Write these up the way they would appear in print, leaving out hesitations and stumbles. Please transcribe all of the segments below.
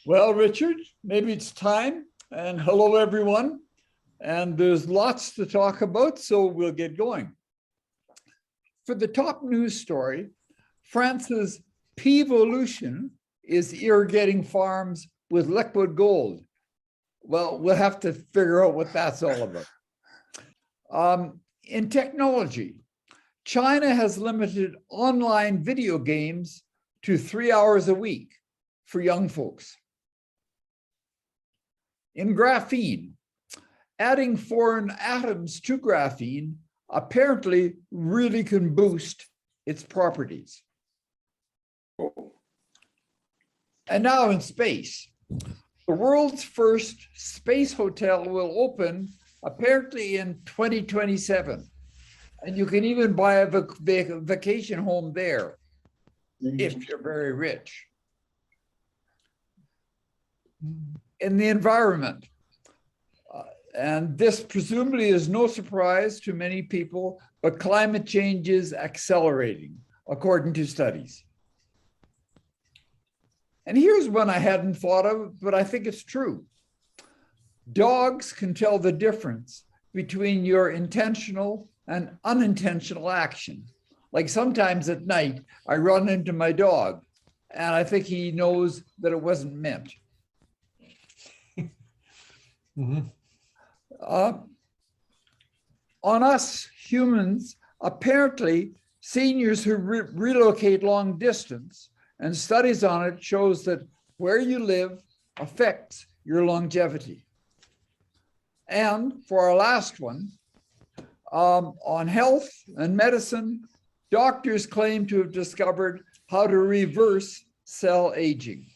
Well, Richard, maybe it's time. And hello, everyone. And there's lots to talk about, so we'll get going. For the top news story, France's Peevolution is irrigating farms with liquid gold. Well, we'll have to figure out what that's all about. In technology, China has limited online video games to 3 hours a week for young folks. In graphene, adding foreign atoms to graphene apparently really can boost its properties. And now in space, the world's first space hotel will open apparently in 2027. And you can even buy a vacation home there if you're very rich. In the environment, and this presumably is no surprise to many people, but climate change is accelerating, according to studies. And here's one I hadn't thought of, but I think it's true. Dogs can tell the difference between your intentional and unintentional action. Like sometimes at night, I run into my dog, and I think he knows that it wasn't meant. Mm-hmm. On us humans, apparently seniors who relocate long distance, and studies on it shows that where you live affects your longevity. And for our last one, on health and medicine, doctors claim to have discovered how to reverse cell aging.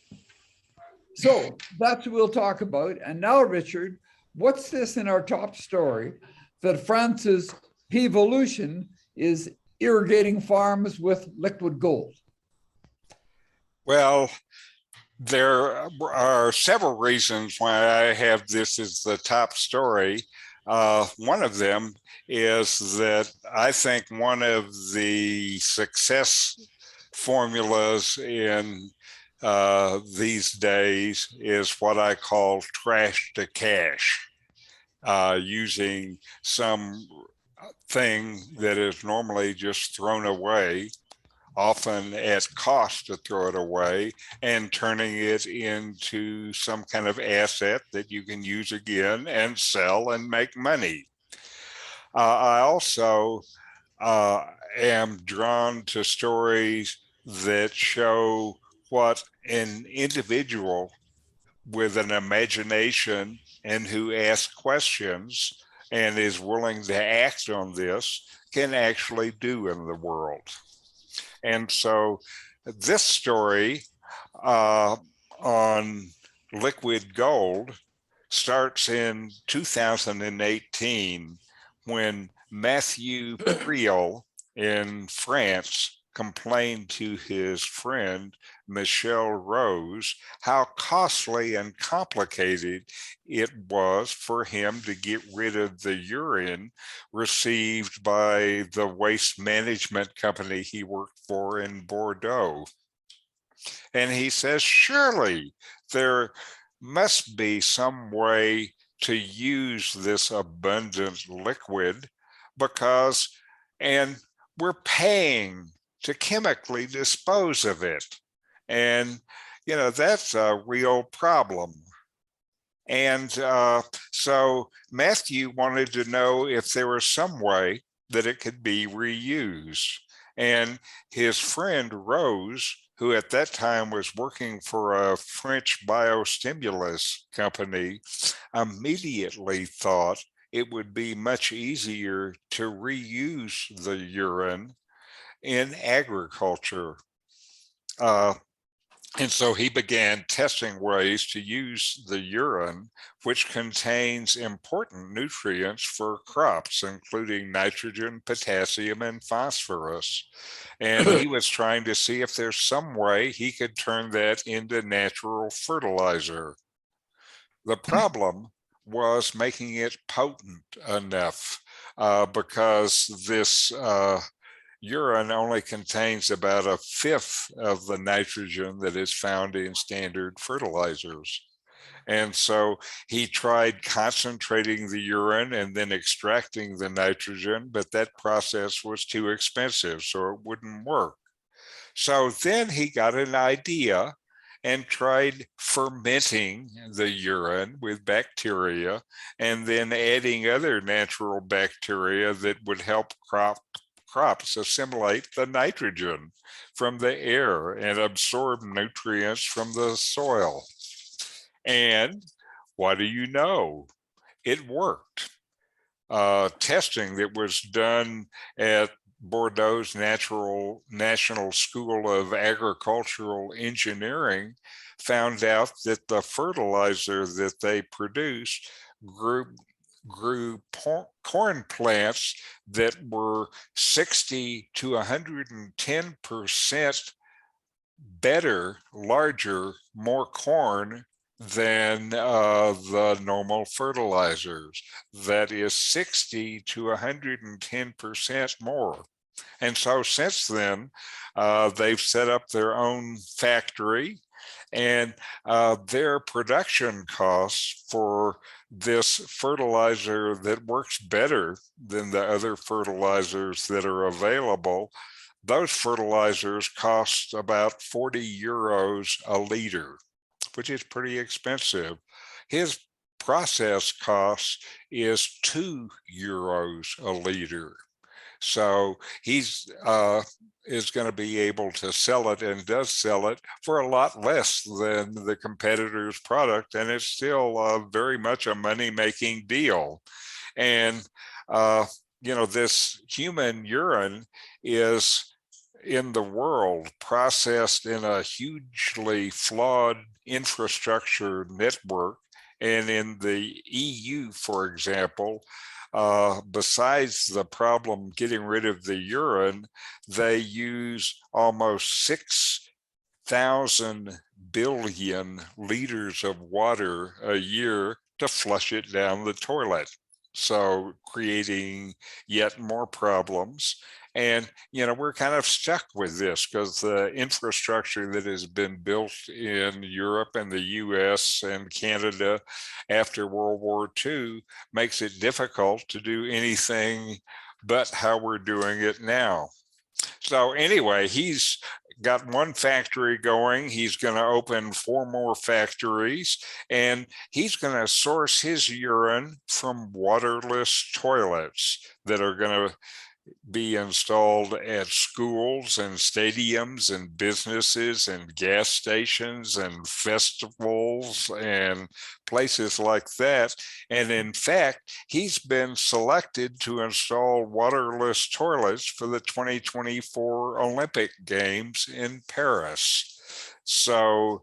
So that's what we'll talk about. And now, Richard, what's this in our top story that France's Peevolution is irrigating farms with liquid gold? Well, there are several reasons why I have this as the top story. One of them is that I think one of the success formulas in these days is what I call trash to cash, using some thing that is normally just thrown away, often at cost to throw it away, and turning it into some kind of asset that you can use again and sell and make money. I also am drawn to stories that show what an individual with an imagination and who asks questions and is willing to act on this can actually do in the world. And so this story on liquid gold starts in 2018 when Matthew Priel in France complained to his friend Michel Rose how costly and complicated it was for him to get rid of the urine received by the waste management company he worked for in Bordeaux. And he says, surely there must be some way to use this abundant liquid because, and we're paying to chemically dispose of it. And, you know, that's a real problem. And so Matthew wanted to know if there was some way that it could be reused. And his friend Rose, who at that time was working for a French biostimulus company, immediately thought it would be much easier to reuse the urine in agriculture. And so he began testing ways to use the urine, which contains important nutrients for crops, including nitrogen, potassium, and phosphorus. And he was trying to see if there's some way he could turn that into natural fertilizer. The problem was making it potent enough because this urine only contains about a fifth of the nitrogen that is found in standard fertilizers. And so he tried concentrating the urine and then extracting the nitrogen, but that process was too expensive, so it wouldn't work. So then he got an idea and tried fermenting the urine with bacteria and then adding other natural bacteria that would help crops assimilate the nitrogen from the air and absorb nutrients from the soil. And what do you know? It worked. Testing that was done at Bordeaux's National School of Agricultural Engineering found out that the fertilizer that they produced grew corn plants that were 60 to 110% better, larger, more corn than the normal fertilizers. That is 60 to 110% more. And so since then, they've set up their own factory, and their production costs for this fertilizer that works better than the other fertilizers that are available, those fertilizers cost about 40 euros a liter, which is pretty expensive. His process cost is 2 euros a liter. So he's is going to be able to sell it, and does sell it, for a lot less than the competitor's product. And it's still very much a money-making deal. And, this human urine is in the world processed in a hugely flawed infrastructure network. And in the EU, for example, besides the problem getting rid of the urine, they use almost 6,000 billion liters of water a year to flush it down the toilet. So creating yet more problems. And, we're kind of stuck with this because the infrastructure that has been built in Europe and the US and Canada after World War II makes it difficult to do anything but how we're doing it now. So anyway, he's got one factory going. He's going to open 4 more factories, and he's going to source his urine from waterless toilets that are going to be installed at schools and stadiums and businesses and gas stations and festivals and places like that. And in fact, he's been selected to install waterless toilets for the 2024 Olympic Games in Paris. So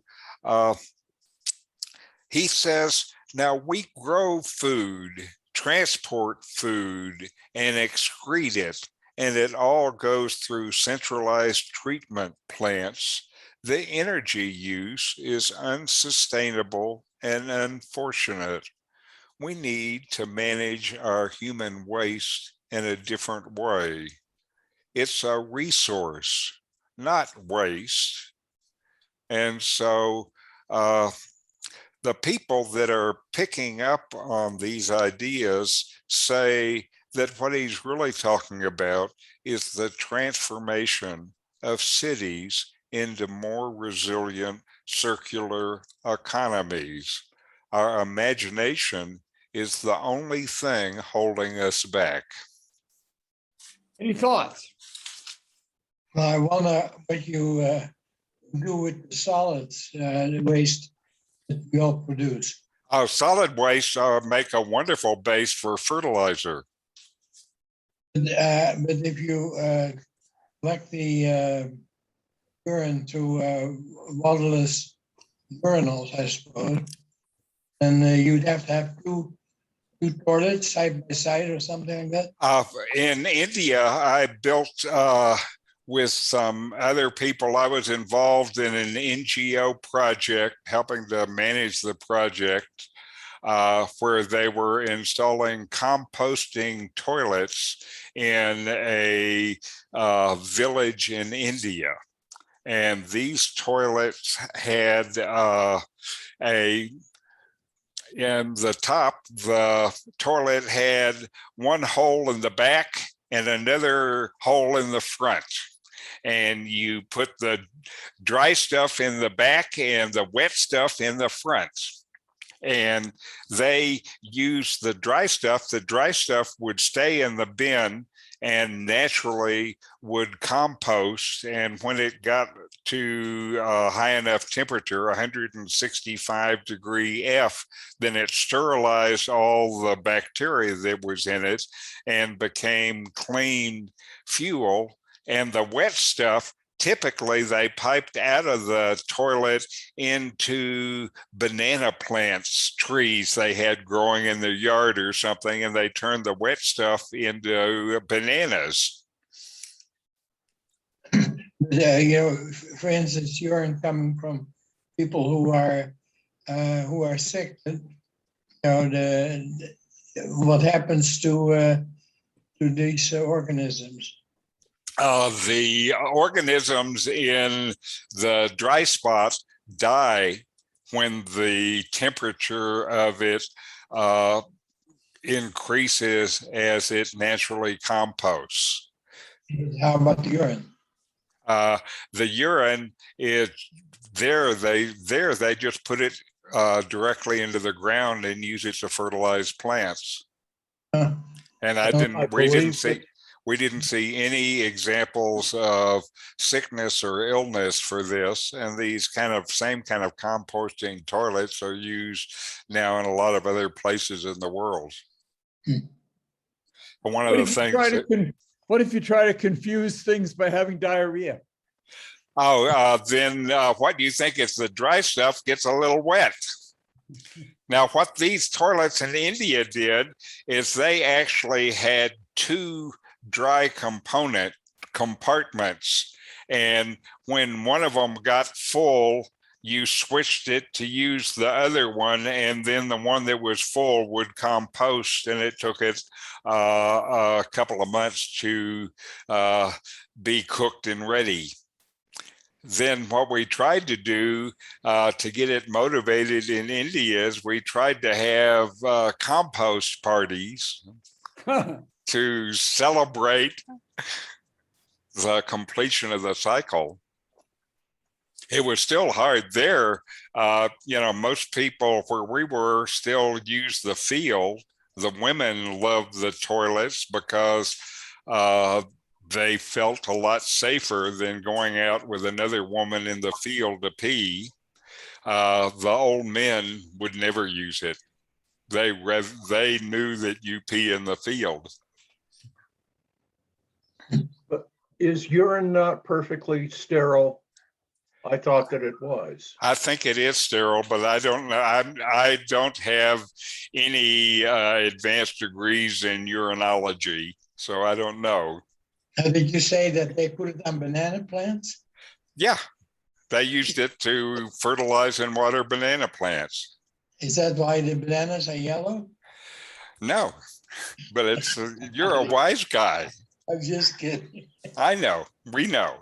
he says, now we grow food, transport food, and excrete it, and it all goes through centralized treatment plants. The energy use is unsustainable and unfortunate. We need to manage our human waste in a different way. It's a resource, not waste. And so the people that are picking up on these ideas say that what he's really talking about is the transformation of cities into more resilient circular economies. Our imagination is the only thing holding us back. Any thoughts? Well, I wonder what you do with the solids, the waste that we all produce. Solid waste make a wonderful base for fertilizer. But if you collect the urine to waterless urinals, I suppose, then you'd have to have two toilets side by side or something like that? In India, I built with some other people. I was involved in an NGO project helping to manage the project. where they were installing composting toilets in a village in India. And these toilets had in the top, the toilet had one hole in the back and another hole in the front. And you put the dry stuff in the back and the wet stuff in the front. And they used the dry stuff. The dry stuff would stay in the bin and naturally would compost. And when it got to a high enough temperature, 165 degree F, then it sterilized all the bacteria that was in it and became clean fuel. And the wet stuff, typically they piped out of the toilet into banana plants, trees they had growing in their yard or something, and they turned the wet stuff into bananas. For instance, urine coming from people who are sick. What happens to these organisms? The organisms in the dry spot die when the temperature of it increases as it naturally composts. How about the urine? The urine is they just put it directly into the ground and use it to fertilize plants. And we didn't see any examples of sickness or illness for this. And these same kind of composting toilets are used now in a lot of other places in the world. But one of the things what if you try to confuse things by having diarrhea? Then what do you think if the dry stuff gets a little wet? Now, what these toilets in India did is they actually had two dry compartments. And when one of them got full, you switched it to use the other one, and then the one that was full would compost, and it took it a couple of months to be cooked and ready. Then what we tried to do to get it motivated in India is we tried to have compost parties to celebrate the completion of the cycle. It was still hard there. Most people where we were still use the field. The women loved the toilets because they felt a lot safer than going out with another woman in the field to pee. The old men would never use it. They knew that you pee in the field. But is urine not perfectly sterile? I thought that it was. I think it is sterile, but I don't know. I don't have any advanced degrees in urinology, so I don't know. Did you say that they put it on banana plants? Yeah, they used it to fertilize and water banana plants. Is that why the bananas are yellow? No, but you're a wise guy. I'm just kidding. I know. We know.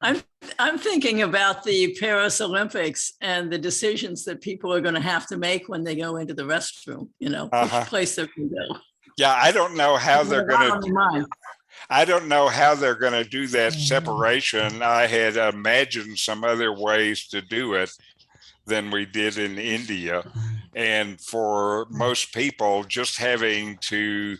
I'm thinking about the Paris Olympics and the decisions that people are going to have to make when they go into the restroom, which place they're going to go. Yeah, I don't know how they're going to. I don't know how they're going to do that separation. I had imagined some other ways to do it than we did in India. And for most people, just having to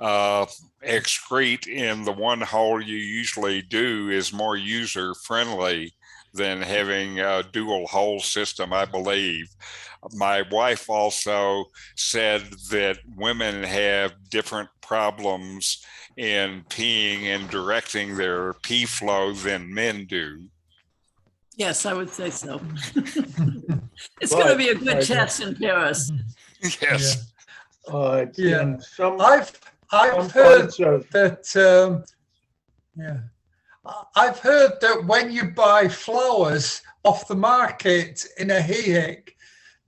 excrete in the one hole you usually do is more user friendly than having a dual hole system, I believe. My wife also said that women have different problems in peeing and directing their pee flow than men do. Yes, I would say so. It's going to be a good test in Paris. Yes. Yeah. I've heard that. I've heard that when you buy flowers off the market in a hayek,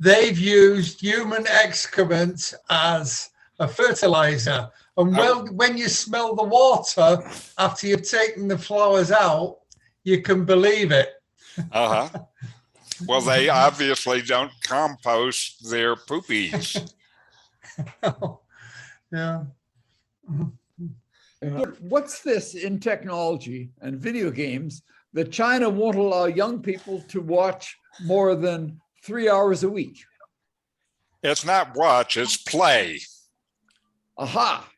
they've used human excrement as a fertilizer. And well, when you smell the water after you've taken the flowers out, you can believe it. Uh-huh. Well, they obviously don't compost their poopies. Yeah. What's this in technology and video games that China won't allow young people to watch more than 3 hours a week? It's not watch, it's play. Aha.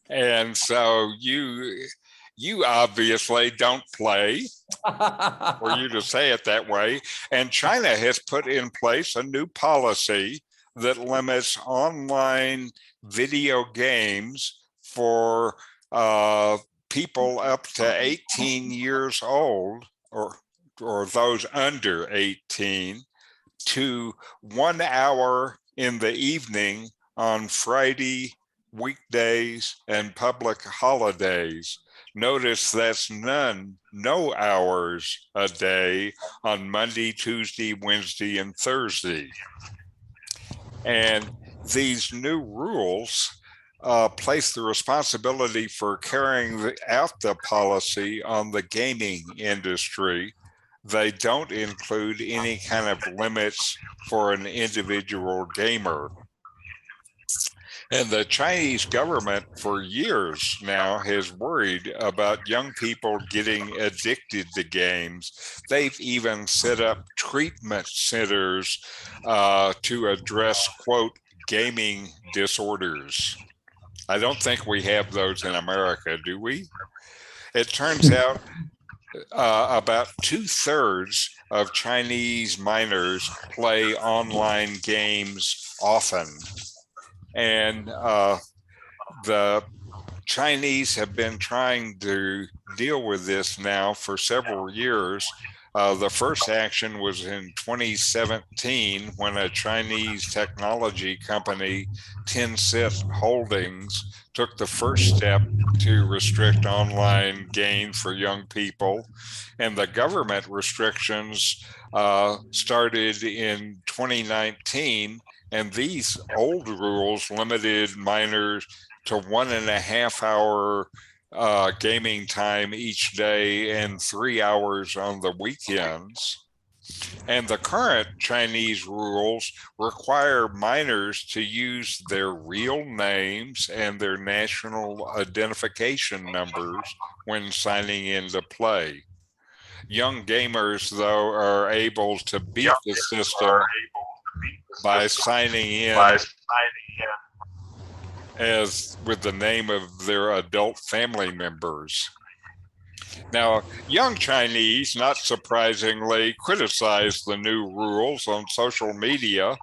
And so you obviously don't play, for you to say it that way. And China has put in place a new policy that limits online video games for people up to 18 years old or those under 18 to 1 hour in the evening on Friday, weekdays, and public holidays. Notice that's no hours a day on Monday, Tuesday, Wednesday, and Thursday. And these new rules place the responsibility for carrying out the policy on the gaming industry. They don't include any kind of limits for an individual gamer. And the Chinese government for years now has worried about young people getting addicted to games. They've even set up treatment centers to address, quote, gaming disorders. I don't think we have those in America, do we? It turns out about 2/3 of Chinese minors play online games often. And the Chinese have been trying to deal with this now for several years. The first action was in 2017 when a Chinese technology company, Tencent Holdings, took the first step to restrict online games for young people. And the government restrictions started in 2019. And these old rules limited minors to 1.5 hour gaming time each day and 3 hours on the weekends. And the current Chinese rules require minors to use their real names and their national identification numbers when signing in to play. Young gamers, though, are able to beat the system by signing in as with the name of their adult family members. Now, young Chinese, not surprisingly, criticized the new rules on social media.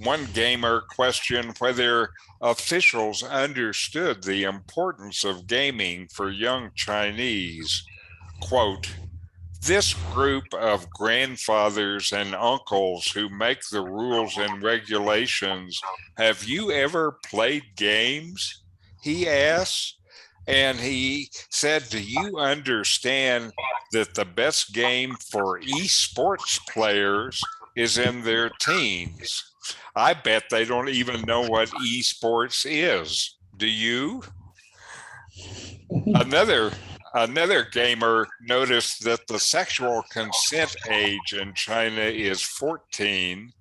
One gamer questioned whether officials understood the importance of gaming for young Chinese. Quote, "This group of grandfathers and uncles who make the rules and regulations, have you ever played games?" he asked. And he said, "Do you understand that the best game for esports players is in their teens?" I bet they don't even know what esports is. Do you? Another gamer noticed that the sexual consent age in China is 14,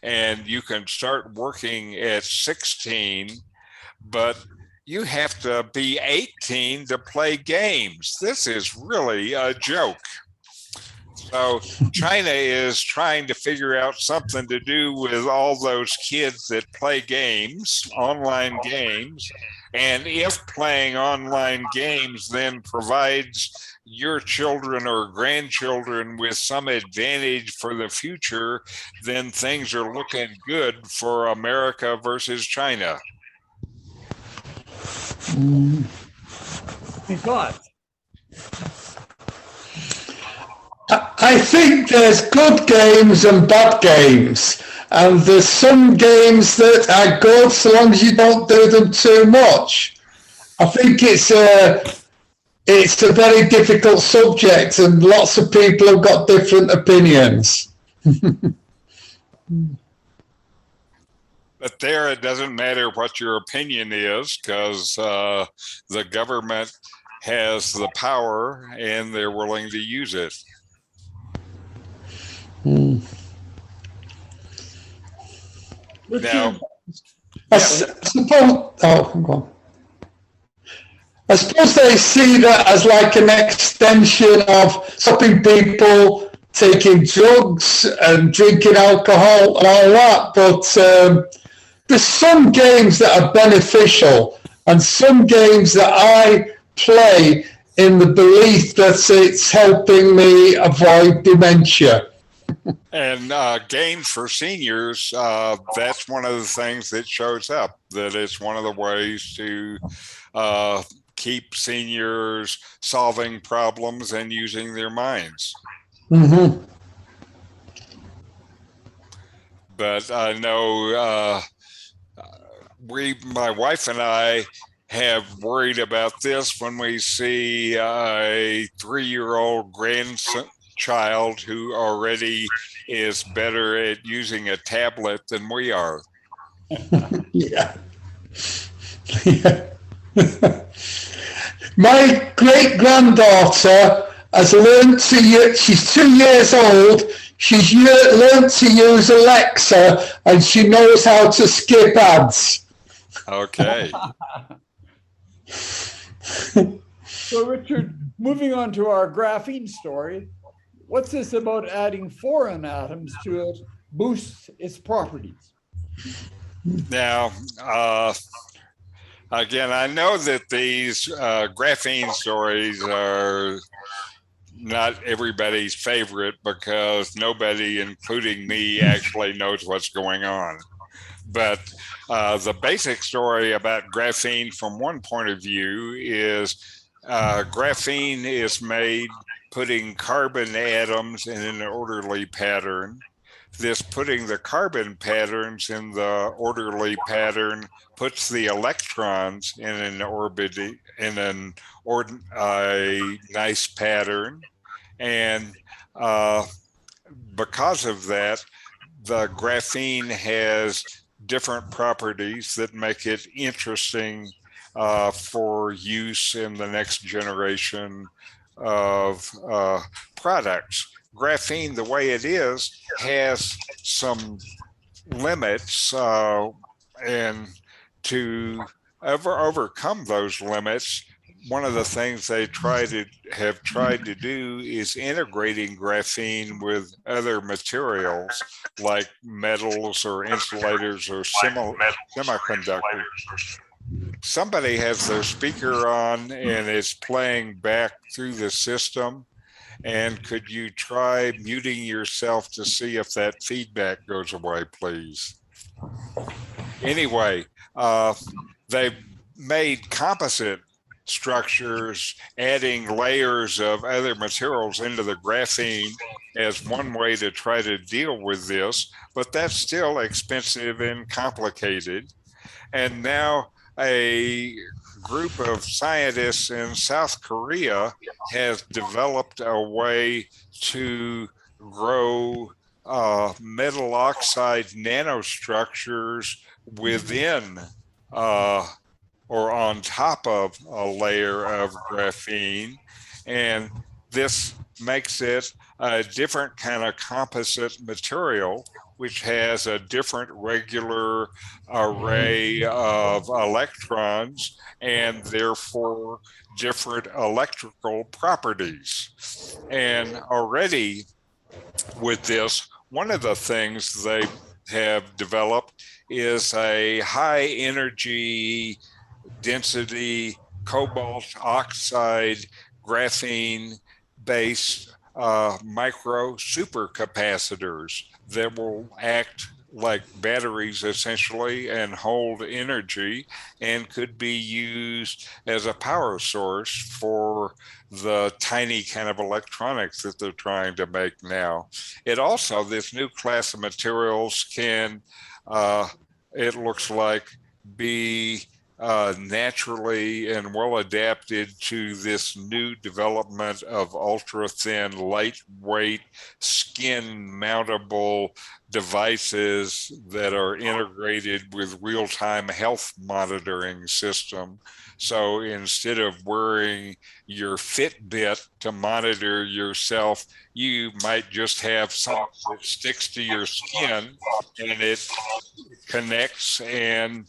and you can start working at 16, but you have to be 18 to play games. This is really a joke. So China is trying to figure out something to do with all those kids that play games, online games. And if playing online games then provides your children or grandchildren with some advantage for the future, then things are looking good for America versus China. Any thoughts? I think there's good games and bad games, and there's some games that are good so long as you don't do them too much. I think it's a very difficult subject, and lots of people have got different opinions. But there, it doesn't matter what your opinion is, because the government has the power and they're willing to use it. Now, I suppose. Oh, go on. I suppose they see that as like an extension of stopping people taking drugs and drinking alcohol and all that. But there's some games that are beneficial and some games that I play in the belief that it's helping me avoid dementia. and games for seniors, that's one of the things that shows up, that it's one of the ways to keep seniors solving problems and using their minds. Mm-hmm. But I know my wife and I have worried about this when we see a 3-year-old grandchild who already is better at using a tablet than we are. Yeah. Yeah. My great granddaughter has learned to use, she's 2 years old, she's learned to use Alexa and she knows how to skip ads. Okay. So Richard, moving on to our graphene story, what's this about adding foreign atoms to it boosts its properties? Now, again, I know that these graphene stories are not everybody's favorite because nobody, including me, actually knows what's going on. But the basic story about graphene from one point of view is graphene is made putting carbon atoms in an orderly pattern. This putting the carbon patterns in the orderly pattern puts the electrons in an orbit, in a nice pattern. And because of that, the graphene has different properties that make it interesting for use in the next generation of products. Graphene, the way it is, has some limits, and to overcome those limits, one of the things they have tried to do is integrating graphene with other materials like metals or insulators or semiconductors. Somebody has their speaker on and is playing back through the system. And could you try muting yourself to see if that feedback goes away, please? Anyway, they've made composite structures, adding layers of other materials into the graphene as one way to try to deal with this, but that's still expensive and complicated. And now a group of scientists in South Korea has developed a way to grow metal oxide nanostructures within or on top of a layer of graphene. And this makes it a different kind of composite material, which has a different regular array of electrons and therefore different electrical properties. And already with this, one of the things they have developed is a high energy density cobalt oxide graphene based micro supercapacitors that will act like batteries essentially and hold energy and could be used as a power source for the tiny kind of electronics that they're trying to make now. It also, this new class of materials can, it looks like, be naturally and well adapted to this new development of ultra thin, lightweight, skin mountable devices that are integrated with real-time health monitoring system. So instead of wearing your Fitbit to monitor yourself, you might just have something that sticks to your skin and it connects and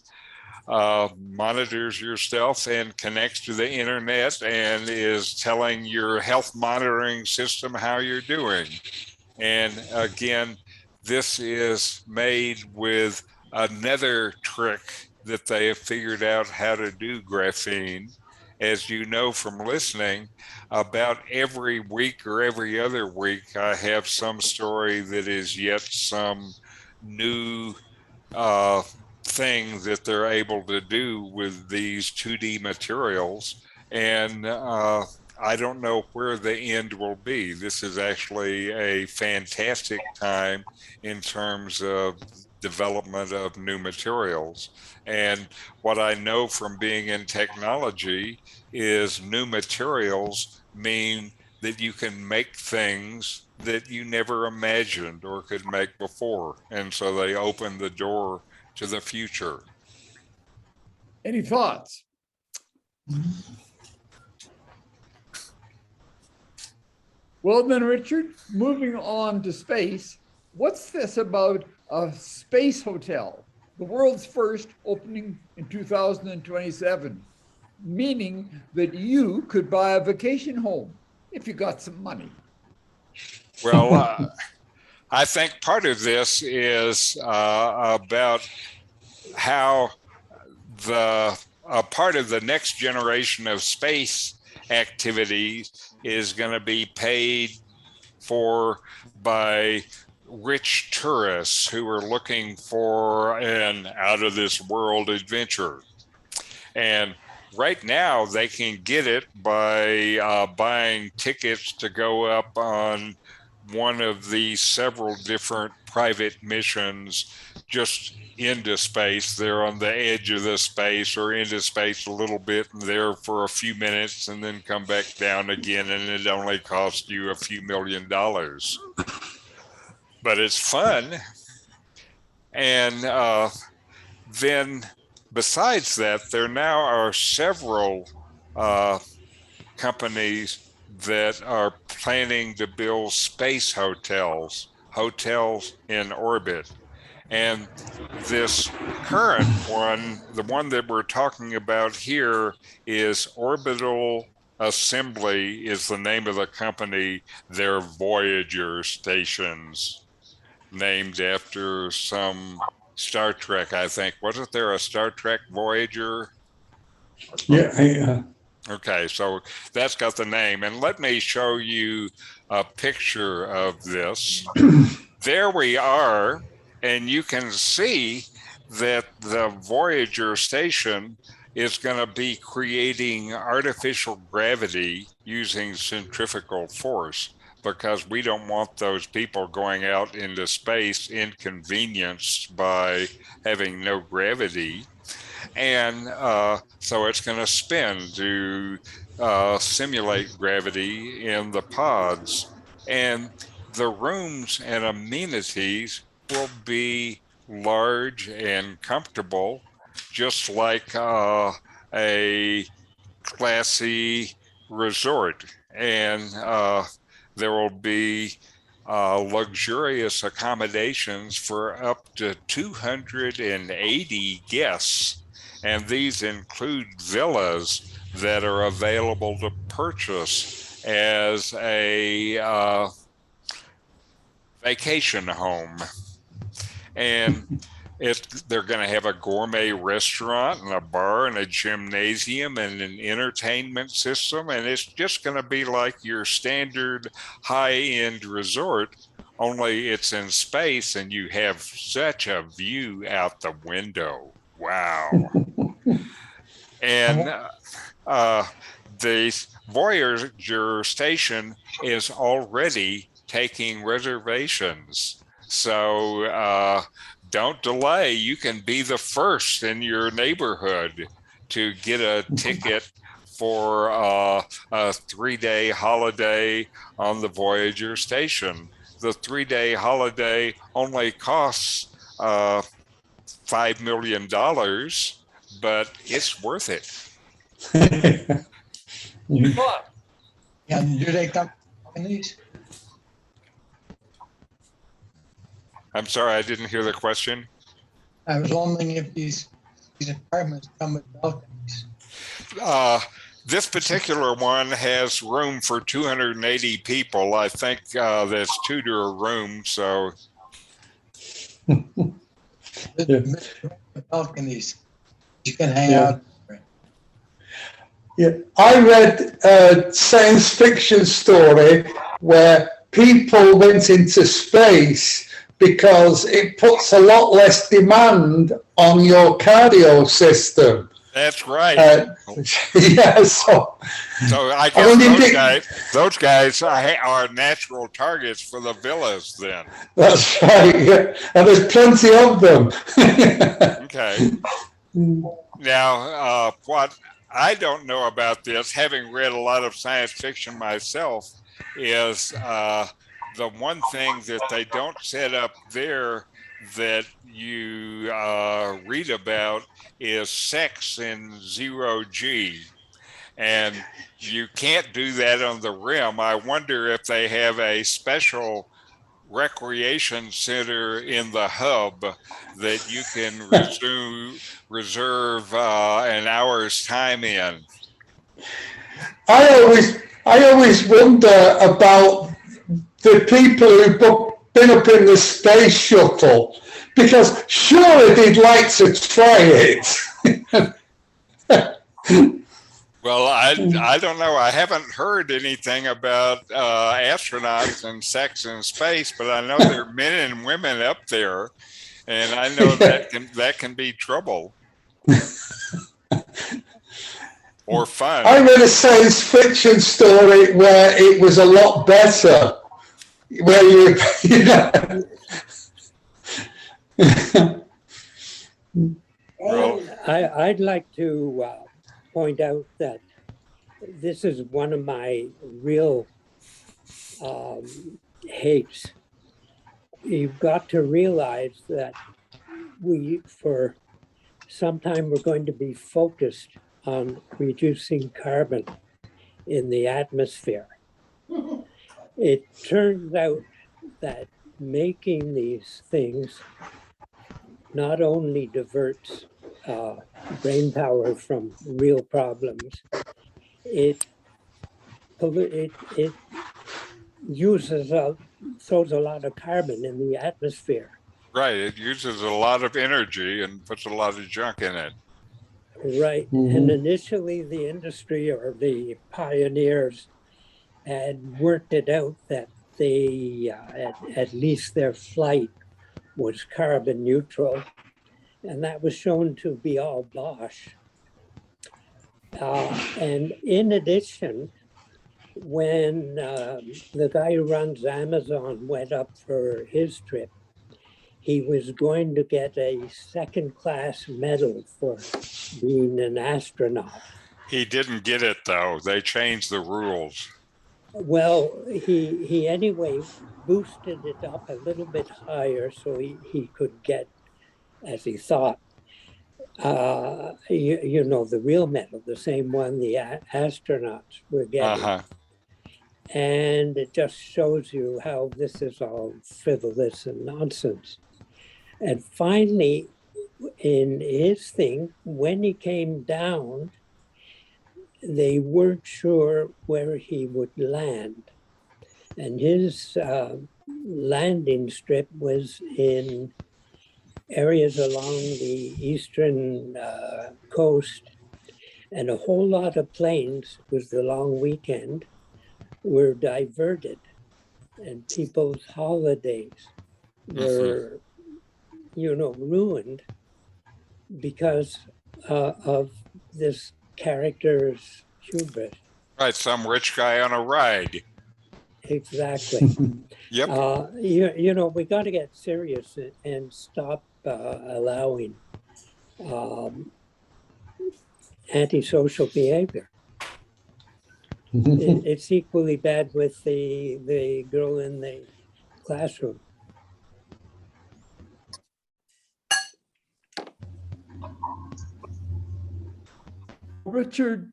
monitors yourself and connects to the internet and is telling your health monitoring system how you're doing. And again, this is made with another trick that they have figured out how to do graphene. As you know from listening, about every week or every other week, I have some story that is yet some new thing that they're able to do with these 2D materials. And I don't know where the end will be. This is actually a fantastic time in terms of development of new materials. And what I know from being in technology is new materials mean that you can make things that you never imagined or could make before. And so they open the door to the future. Any thoughts? Well then, Richard, moving on to space, what's this about a space hotel, the world's first, opening in 2027, meaning that you could buy a vacation home if you got some money? Well, I think part of this is about how part of the next generation of space activities is going to be paid for by rich tourists who are looking for an out of this world adventure. And right now they can get it by buying tickets to go up on one of the several different private missions just into space. They're on the edge of the space or into space a little bit and there for a few minutes and then come back down again, and it only costs you a few $1 million. But it's fun. And then besides that, there now are several companies that are planning to build space hotels in orbit. And this current one, the one that we're talking about here, is Orbital Assembly is the name of the company. They're Voyager stations, named after some Star Trek, I think. Wasn't there a Star Trek Voyager? Yeah. Okay, so that's got the name. And let me show you a picture of this. There we are. And you can see that the Voyager station is going to be creating artificial gravity using centrifugal force, because we don't want those people going out into space inconvenienced by having no gravity. And so it's going to spin to simulate gravity in the pods. And the rooms and amenities will be large and comfortable, just like a classy resort. And there will be luxurious accommodations for up to 280 guests. And these include villas that are available to purchase as a vacation home. And they're going to have a gourmet restaurant and a bar and a gymnasium and an entertainment system. And it's just going to be like your standard high-end resort, only it's in space and you have such a view out the window. Wow. And the Voyager station is already taking reservations. So don't delay. You can be the first in your neighborhood to get a ticket for a 3-day holiday on the Voyager station. The 3-day holiday only costs $5 million, but it's worth it. And do they come in these? I'm sorry, I didn't hear the question. I was wondering if these apartments come with balconies. This particular one has room for 280 people. I think that's 2 to a room. So Balconies, you can hang Yeah. out. Yeah, I read a science fiction story where people went into space because it puts a lot less demand on your cardio system. that's right. Yeah, so I guess mean, those guys are natural targets for the villas then. that's right. Yeah. And there's plenty of them. Okay. Now, what I don't know about this, having read a lot of science fiction myself, is the one thing that they don't set up there that you read about is sex in 0G. And you can't do that on the rim. I wonder if they have a special recreation center in the hub that you can reserve an hour's time in. I always wonder about the people who've been up in the space shuttle, because surely they'd like to try it. Well, I don't know. I haven't heard anything about astronauts and sex in space, but I know there are men and women up there, and I know that can be trouble or fun. I read a science fiction story where it was a lot better, where you know. Well, I'd like to point out that this is one of my real hates. You've got to realize that for some time, we're going to be focused on reducing carbon in the atmosphere. It turns out that making these things not only diverts brain power from real problems, it throws a lot of carbon in the atmosphere. right. It uses a lot of energy and puts a lot of junk in it. Right. Mhm. And initially the industry or the pioneers had worked it out that they, at least their flight was carbon neutral. And that was shown to be all bosh. And in addition, when the guy who runs Amazon went up for his trip, he was going to get a second-class medal for being an astronaut. He didn't get it though. They changed the rules. Well, he anyway boosted it up a little bit higher so he could get, as he thought, you know, the real medal, the same one the astronauts were getting. And it just shows you how this is all frivolous and nonsense. And finally, in his thing, when he came down, they weren't sure where he would land. And his landing strip was in areas along the eastern coast, and a whole lot of planes, it was the long weekend, were diverted, and people's holidays were, you know, ruined because of this character's hubris. Right. Some rich guy on a ride. Exactly. Yep. You know, we got to get serious and stop allowing antisocial behavior. It's equally bad with the girl in the classroom. Richard,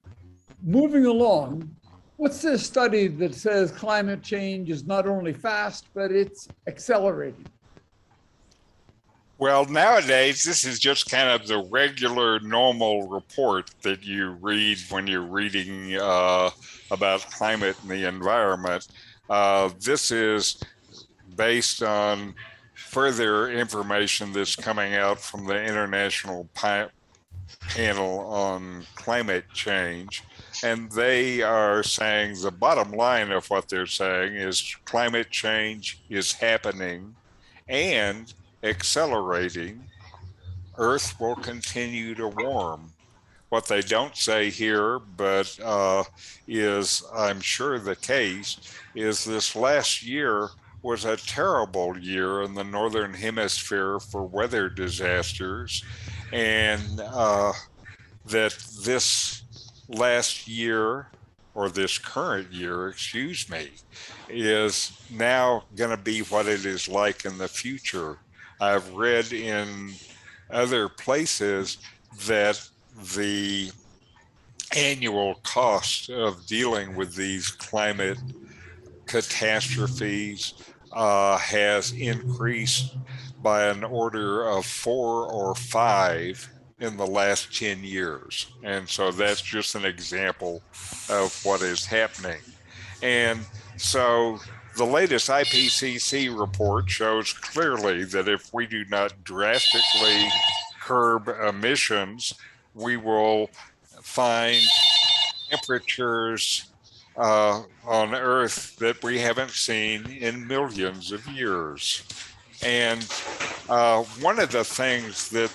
moving along, what's this study that says climate change is not only fast, but it's accelerating? Well, nowadays, this is just kind of the regular, normal report that you read when you're reading about climate and the environment. This is based on further information that's coming out from the International Panel on Climate Change. And they are saying the bottom line of what they're saying is climate change is happening and accelerating. Earth will continue to warm. What they don't say here, but is I'm sure the case, is this last year was a terrible year in the Northern Hemisphere for weather disasters, and that this last year, or this current year, excuse me, is now going to be what it is like in the future. I've read in other places that the annual cost of dealing with these climate catastrophes has increased by an order of 4 or 5 in the last 10 years. And so that's just an example of what is happening. And so the latest IPCC report shows clearly that if we do not drastically curb emissions, we will find temperatures on Earth that we haven't seen in millions of years. And one of the things that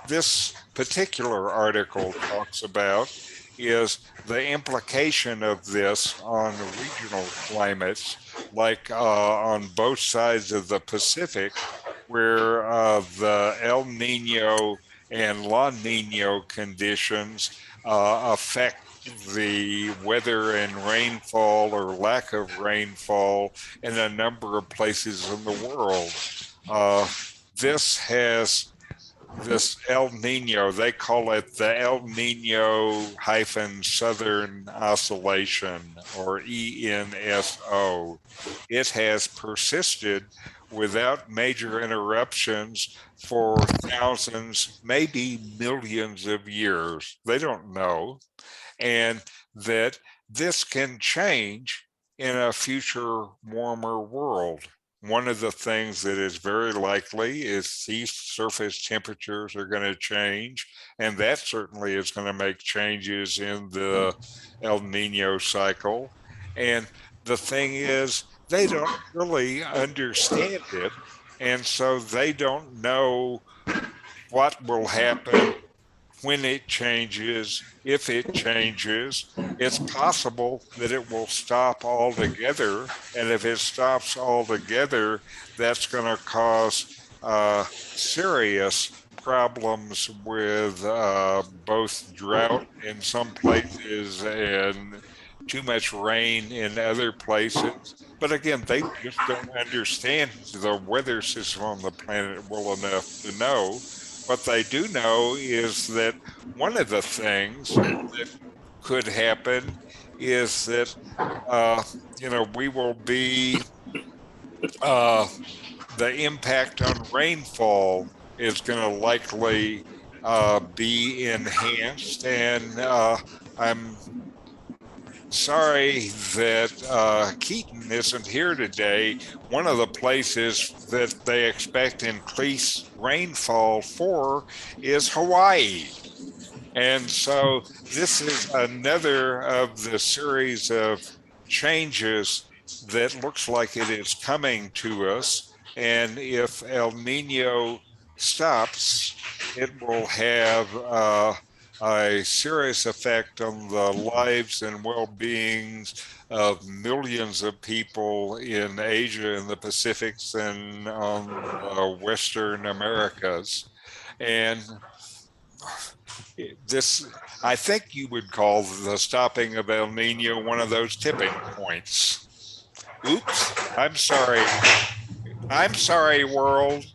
this particular article talks about is the implication of this on regional climates, like on both sides of the Pacific, where the El Nino and La Nino conditions affect the weather and rainfall or lack of rainfall in a number of places in the world. This El Nino, they call it the El Nino-Southern Oscillation, or ENSO. It has persisted without major interruptions for thousands, maybe millions of years. They don't know. And that this can change in a future warmer world. One of the things that is very likely is sea surface temperatures are going to change, and that certainly is going to make changes in the El Nino cycle. And the thing is, they don't really understand it, and so they don't know what will happen when it changes, if it changes. It's possible that it will stop altogether. And if it stops altogether, that's going to cause serious problems with both drought in some places and too much rain in other places. But again, they just don't understand the weather system on the planet well enough to know. What they do know is that one of the things that could happen is that, we will be, the impact on rainfall is going to likely be enhanced. And I'm sorry that Keaton isn't here today. One of the places that they expect increased rainfall for is Hawaii. And so this is another of the series of changes that looks like it is coming to us. And if El Nino stops, it will have a serious effect on the lives and well-beings of millions of people in Asia and the Pacifics and on Western Americas. And this, I think you would call the stopping of El Nino one of those tipping points. Oops, I'm sorry. I'm sorry, world.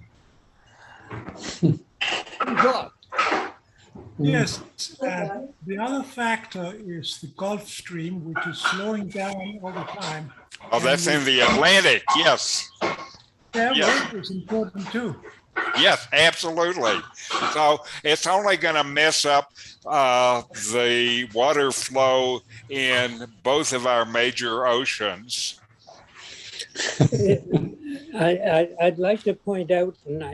Yes, the other factor is the Gulf Stream, which is slowing down all the time. Oh, that's in the Atlantic. Yes. Yeah, Yes. well, it's important too. Yes, absolutely. So it's only going to mess up the water flow in both of our major oceans. I'd like to point out, and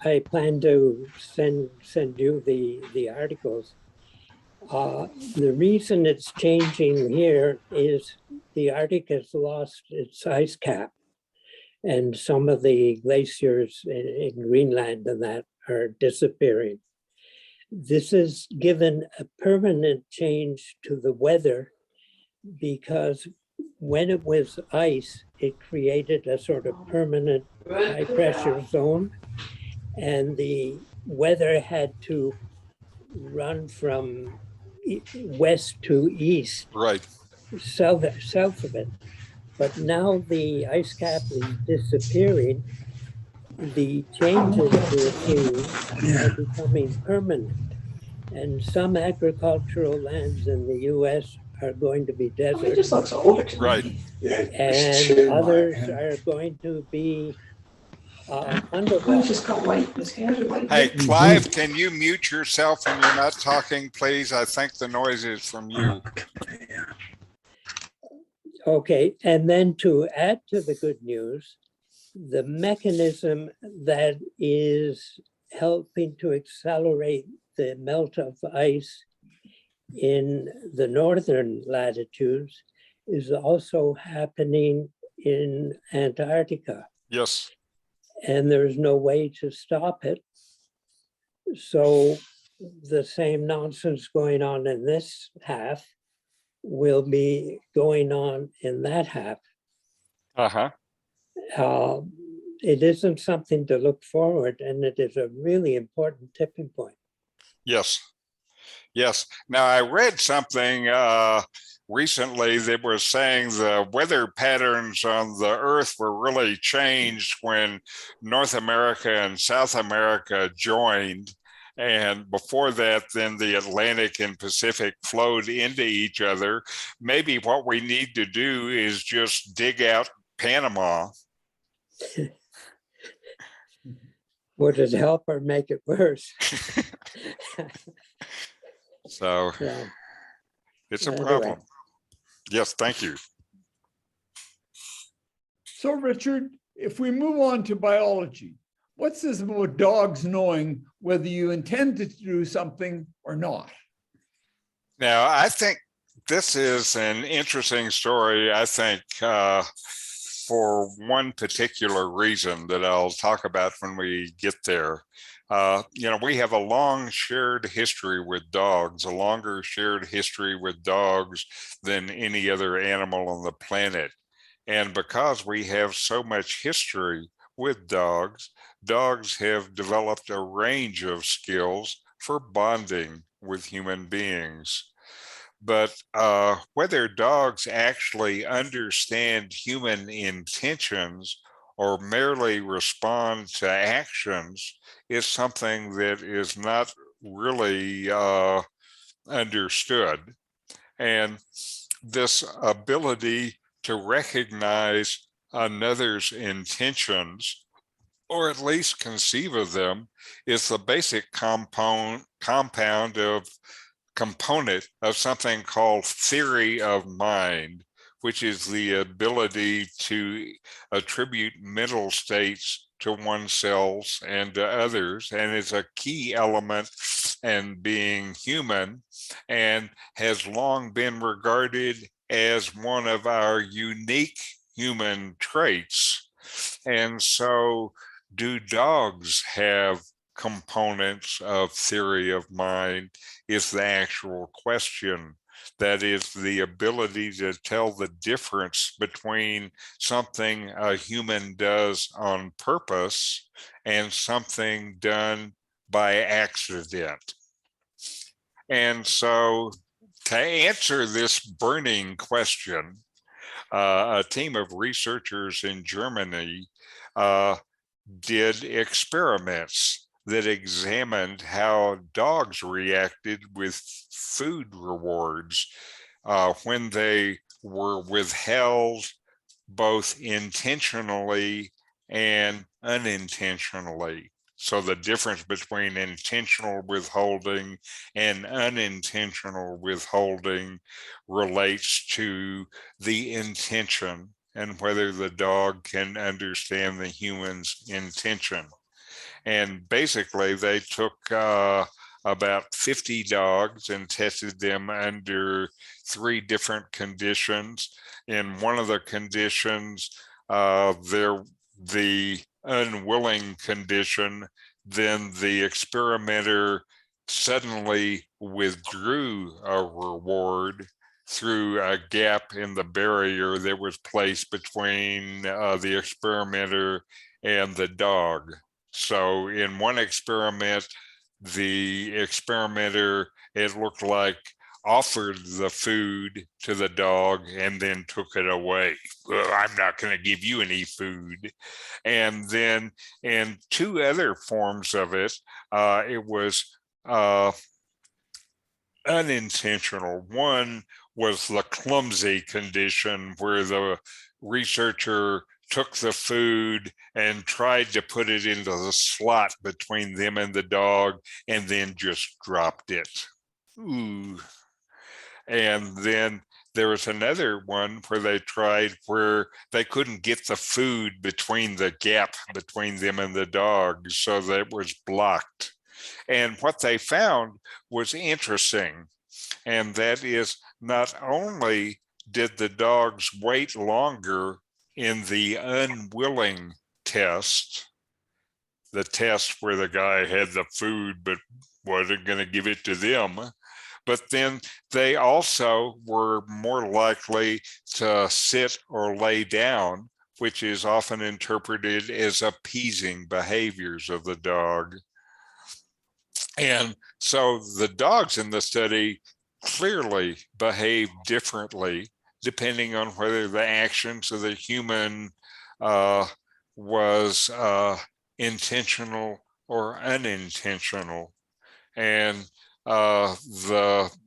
I plan to send you the articles. The reason it's changing here is the Arctic has lost its ice cap, and some of the glaciers in Greenland and that are disappearing. This has given a permanent change to the weather because when it was ice, it created a sort of permanent high pressure zone, and the weather had to run from west to east, Right. south of it. But now the ice cap is disappearing. The changes we're seeing are becoming permanent. And some agricultural lands in the US are going to be desert. It just looks older to me. Right. And others are going to be I've underwater. just got white. His hands are white. Hey, Clive, can you mute yourself when you're not talking, please? I think the noise is from you. Okay, and then to add to the good news, the mechanism that is helping to accelerate the melt of ice in the northern latitudes is also happening in Antarctica. Yes. And there's no way to stop it. So the same nonsense going on in this half will be going on in that half. Uh-huh. It isn't something to look forward, and it is a really important tipping point. Yes. Yes. Now, I read something recently that was saying the weather patterns on the Earth were really changed when North America and South America joined. And before that, then the Atlantic and Pacific flowed into each other. Maybe what we need to do is just dig out Panama. Would it help or make it worse? So Yeah. it's a Anyway. problem. Yes, thank you. So Richard, if we move on to biology, what's this about dogs knowing whether you intend to do something or not? Now, I think this is an interesting story, I think, for one particular reason that I'll talk about when we get there. We have a long shared history with dogs, a longer shared history with dogs than any other animal on the planet. And because we have so much history with dogs, dogs have developed a range of skills for bonding with human beings. But whether dogs actually understand human intentions or merely respond to actions is something that is not really understood. And this ability to recognize another's intentions, or at least conceive of them, is the basic component of something called theory of mind, which is the ability to attribute mental states to oneself and to others, and is a key element in being human, and has long been regarded as one of our unique human traits. And so, do dogs have components of theory of mind is the actual question. That is the ability to tell the difference between something a human does on purpose and something done by accident. And so to answer this burning question, a team of researchers in Germany did experiments that examined how dogs reacted with food rewards when they were withheld both intentionally and unintentionally. So the difference between intentional withholding and unintentional withholding relates to the intention and whether the dog can understand the human's intention. And basically they took about 50 dogs and tested them under 3 different conditions. In one of the conditions, the unwilling condition, then the experimenter suddenly withdrew a reward through a gap in the barrier that was placed between the experimenter and the dog. So in one experiment, the experimenter, it looked like, offered the food to the dog and then took it away. Well, I'm not going to give you any food. And then in 2 other forms of it, it was unintentional. One was the clumsy condition where the researcher took the food and tried to put it into the slot between them and the dog and then just dropped it. Ooh. And then there was another one where they tried where they couldn't get the food between the gap between them and the dog, so that was blocked. And what they found was interesting, and that is not only did the dogs wait longer in the unwilling test, the test where the guy had the food but wasn't going to give it to them, but then they also were more likely to sit or lay down, which is often interpreted as appeasing behaviors of the dog. And so the dogs in the study clearly behaved differently depending on whether the actions of the human was intentional or unintentional. And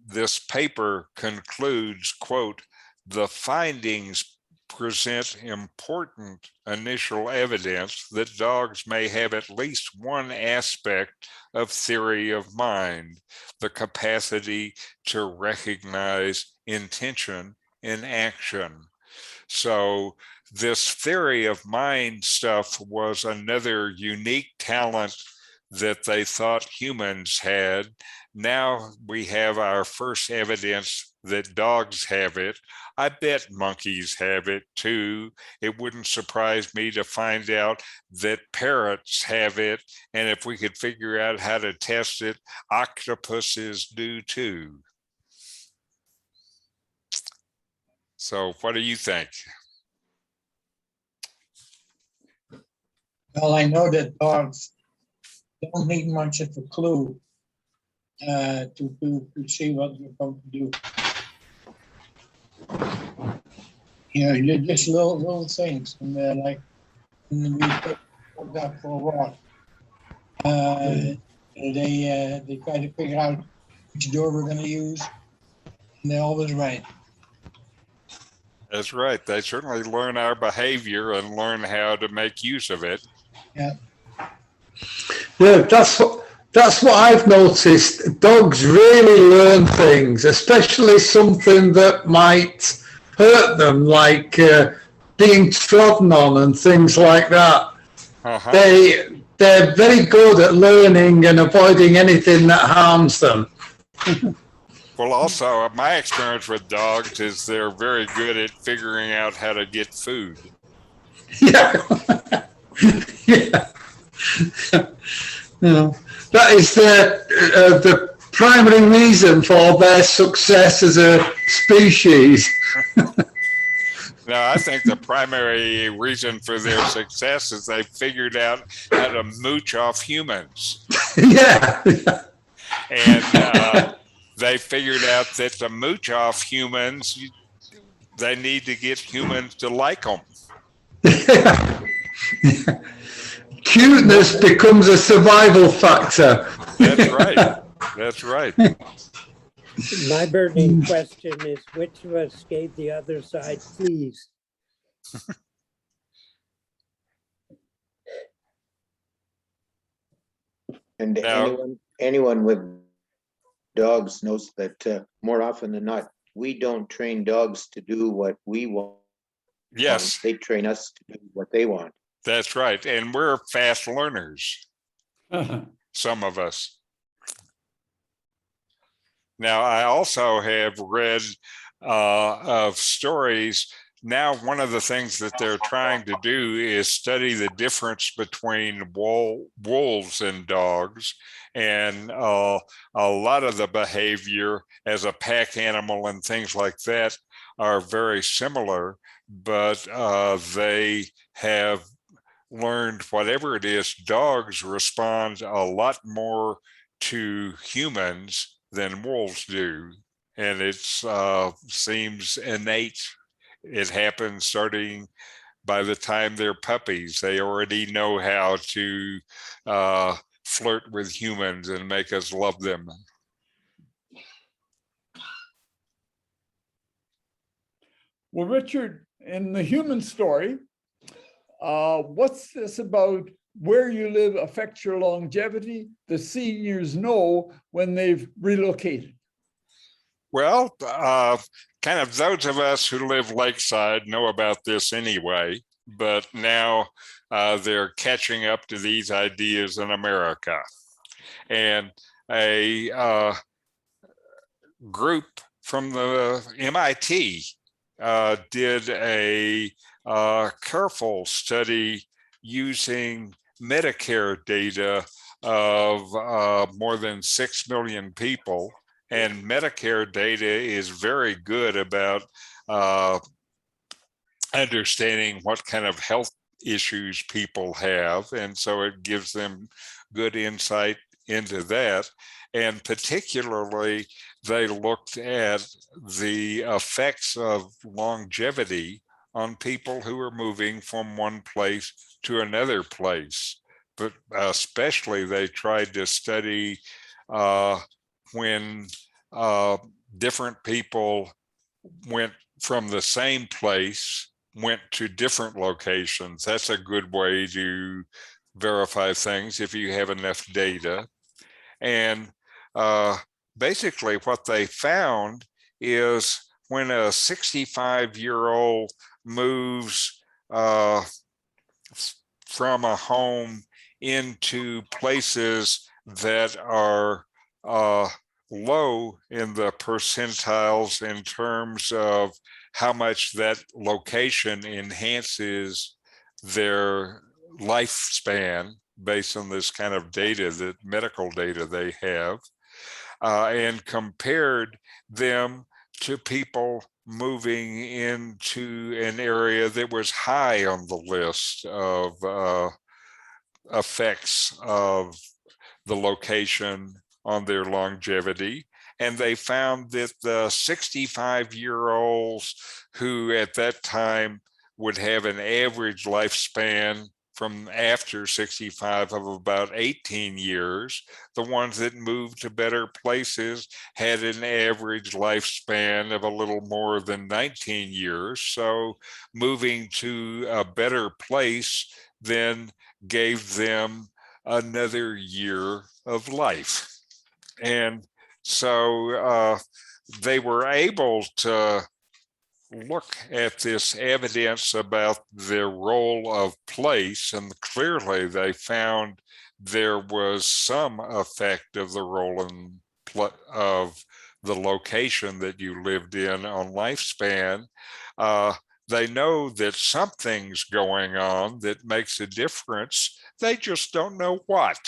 this paper concludes, quote, "The findings present important initial evidence that dogs may have at least one aspect of theory of mind, the capacity to recognize intention in action." So this theory of mind stuff was another unique talent that they thought humans had. Now we have our first evidence that dogs have it. I bet monkeys have it too. It wouldn't surprise me to find out that parrots have it. And if we could figure out how to test it, octopuses do too. So what do you think? Well, I know that dogs don't need much of a clue to see what you're going to do. You know, just little things, and like when we go out for a walk, they try to figure out which door we're going to use, and they're always right. That's right. They certainly learn our behavior and learn how to make use of it. Yeah. Yeah, that's what I've noticed. Dogs really learn things, especially something that might hurt them, like being trodden on and things like that. Uh-huh. They're very good at learning and avoiding anything that harms them. Well, also, my experience with dogs is they're very good at figuring out how to get food. Yeah. Yeah. Yeah. That is the primary reason for their success as a species. No, I think the primary reason for their success is they figured out how to mooch off humans. Yeah. And they figured out that to mooch off humans, they need to get humans to like them. Cuteness becomes a survival factor. That's right. That's right. My burning question is, which of us gave the other side fleas? And Now- anyone with dogs knows that more often than not, we don't train dogs to do what we want. Yes, They train us to do what they want. that's right. And we're fast learners, some of us. Now, I also have read of stories. Now, one of the things that they're trying to do is study the difference between wolves and dogs. And a lot of the behavior as a pack animal and things like that are very similar, but they have learned whatever it is, dogs respond a lot more to humans than wolves do. And it seems innate. It happens starting by the time they're puppies. They already know how to flirt with humans and make us love them. Well, Richard, in the human story, what's this about where you live affects your longevity? The seniors know when they've relocated. Well, kind of those of us who live lakeside know about this anyway, but now they're catching up to these ideas in America. And a group from the MIT did a careful study using Medicare data of more than 6 million people. And Medicare data is very good about understanding what kind of health issues people have. And so it gives them good insight into that. And particularly, they looked at the effects of longevity on people who are moving from one place to another place. But especially they tried to study when different people went from the same place, went to different locations. That's a good way to verify things if you have enough data. And basically what they found is when a 65-year-old moves from a home into places that are low in the percentiles in terms of how much that location enhances their lifespan based on this kind of data, that medical data they have, and compared them to people moving into an area that was high on the list of effects of the location on their longevity. And they found that the 65-year-olds who at that time would have an average lifespan from after 65 of about 18 years, the ones that moved to better places had an average lifespan of a little more than 19 years. So moving to a better place then gave them another year of life. And so they were able to look at this evidence about their role of place, and clearly they found there was some effect of the role of the location that you lived in on lifespan. They know that something's going on that makes a difference. They just don't know what.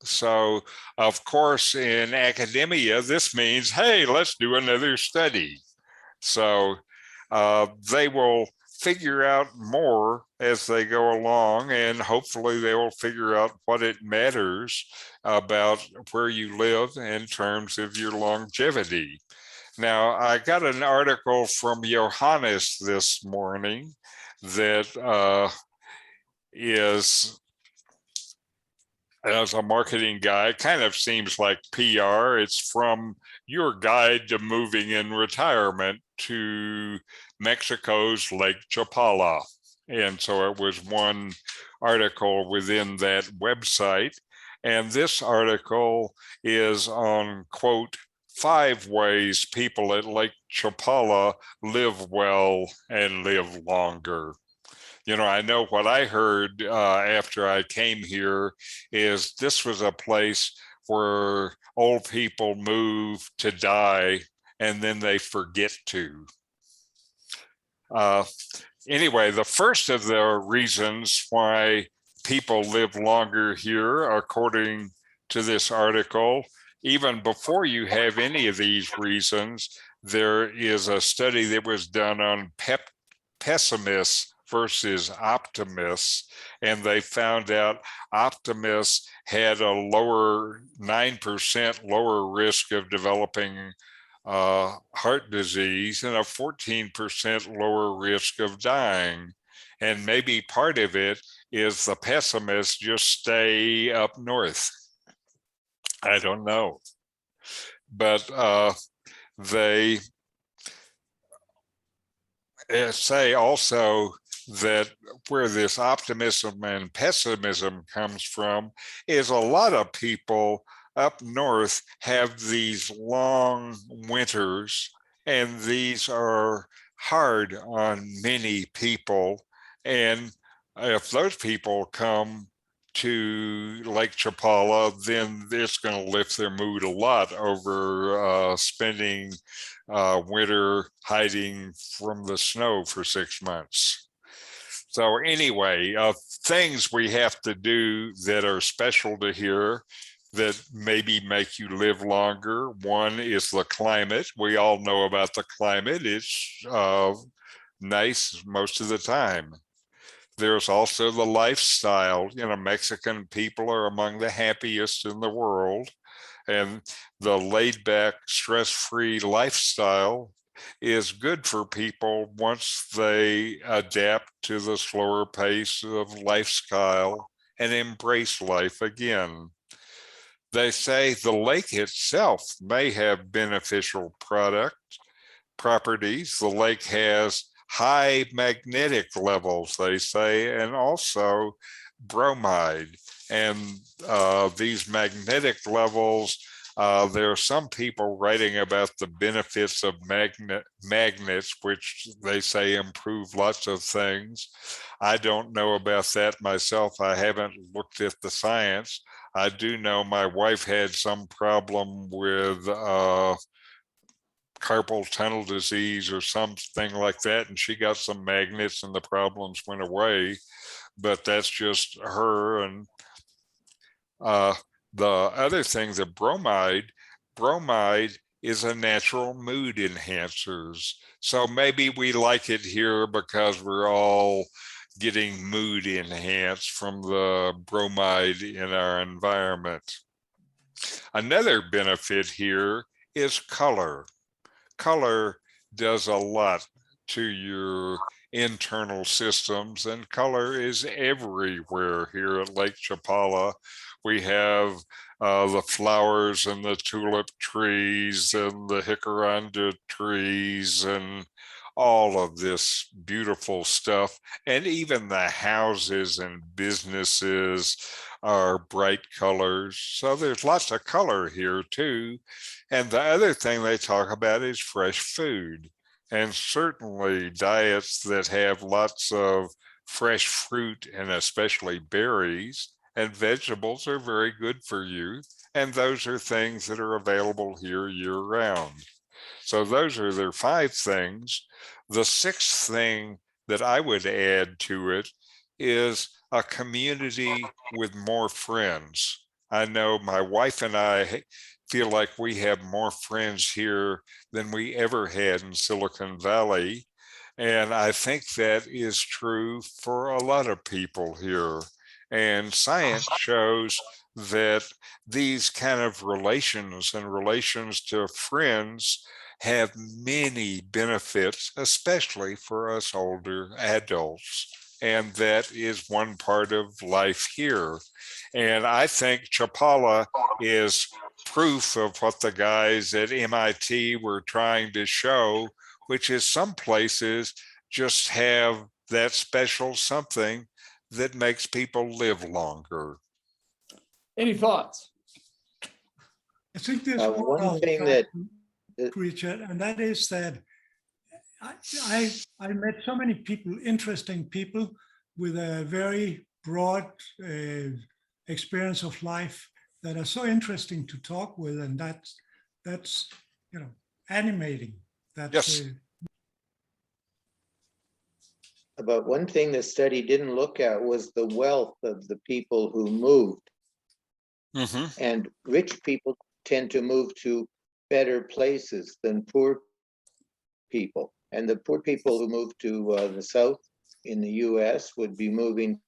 So, of course, in academia, this means, hey, let's do another study. So they will figure out more as they go along, and hopefully they will figure out what it matters about where you live in terms of your longevity. Now, I got an article from Johannes this morning that is, as a marketing guy, kind of seems like PR. It's from Your Guide to Moving in Retirement to Mexico's Lake Chapala. And so it was one article within that website. And this article is on, quote, 5 ways people at Lake Chapala live well and live longer. You know, I know what I heard after I came here is this was a place where old people move to die and then they forget to. Anyway, the first of the reasons why people live longer here, according to this article, even before you have any of these reasons, there is a study that was done on pessimists versus optimists, and they found out optimists had a lower 9% lower risk of developing heart disease and a 14% lower risk of dying. And maybe part of it is the pessimists just stay up north. I don't know, but they say also that where this optimism and pessimism comes from is a lot of people up north have these long winters, and these are hard on many people. And if those people come to Lake Chapala, then it's going to lift their mood a lot over spending winter hiding from the snow for 6 months. So anyway, things we have to do that are special to here that maybe make you live longer. One is the climate. We all know about the climate. It's nice most of the time. There's also the lifestyle. You know, Mexican people are among the happiest in the world, and the laid back, stress-free lifestyle is good for people once they adapt to the slower pace of lifestyle and embrace life again. They say the lake itself may have beneficial properties. The lake has high magnetic levels, they say, and also bromide. And these magnetic levels, there are some people writing about the benefits of magnets, which they say improve lots of things. I don't know about that myself. I haven't looked at the science. I do know my wife had some problem with carpal tunnel disease or something like that, and she got some magnets and the problems went away, but that's just her. And the other thing, the bromide is a natural mood enhancers. So maybe we like it here because we're all getting mood enhanced from the bromide in our environment. Another benefit here is color. Color does a lot to your internal systems, and color is everywhere here at Lake Chapala. We have the flowers and the tulip trees and the jacaranda trees and all of this beautiful stuff. And even the houses and businesses are bright colors. So there's lots of color here too. And the other thing they talk about is fresh food. And certainly diets that have lots of fresh fruit and especially berries and vegetables are very good for you. And those are things that are available here year round. So those are their 5 things. The 6th thing that I would add to it is a community with more friends. I know my wife and I feel like we have more friends here than we ever had in Silicon Valley. And I think that is true for a lot of people here. And science shows that these kind of relations and relations to friends have many benefits, especially for us older adults. And that is one part of life here. And I think Chapala is proof of what the guys at MIT were trying to show, which is some places just have that special something that makes people live longer. Any thoughts? I think there's one thing that Richard, and that is that I met so many people, interesting people with a very broad experience of life that are so interesting to talk with, and that's animating. Yes. But one thing the study didn't look at was the wealth of the people who moved. And rich people tend to move to better places than poor people. And the poor people who move to the South in the US would be moving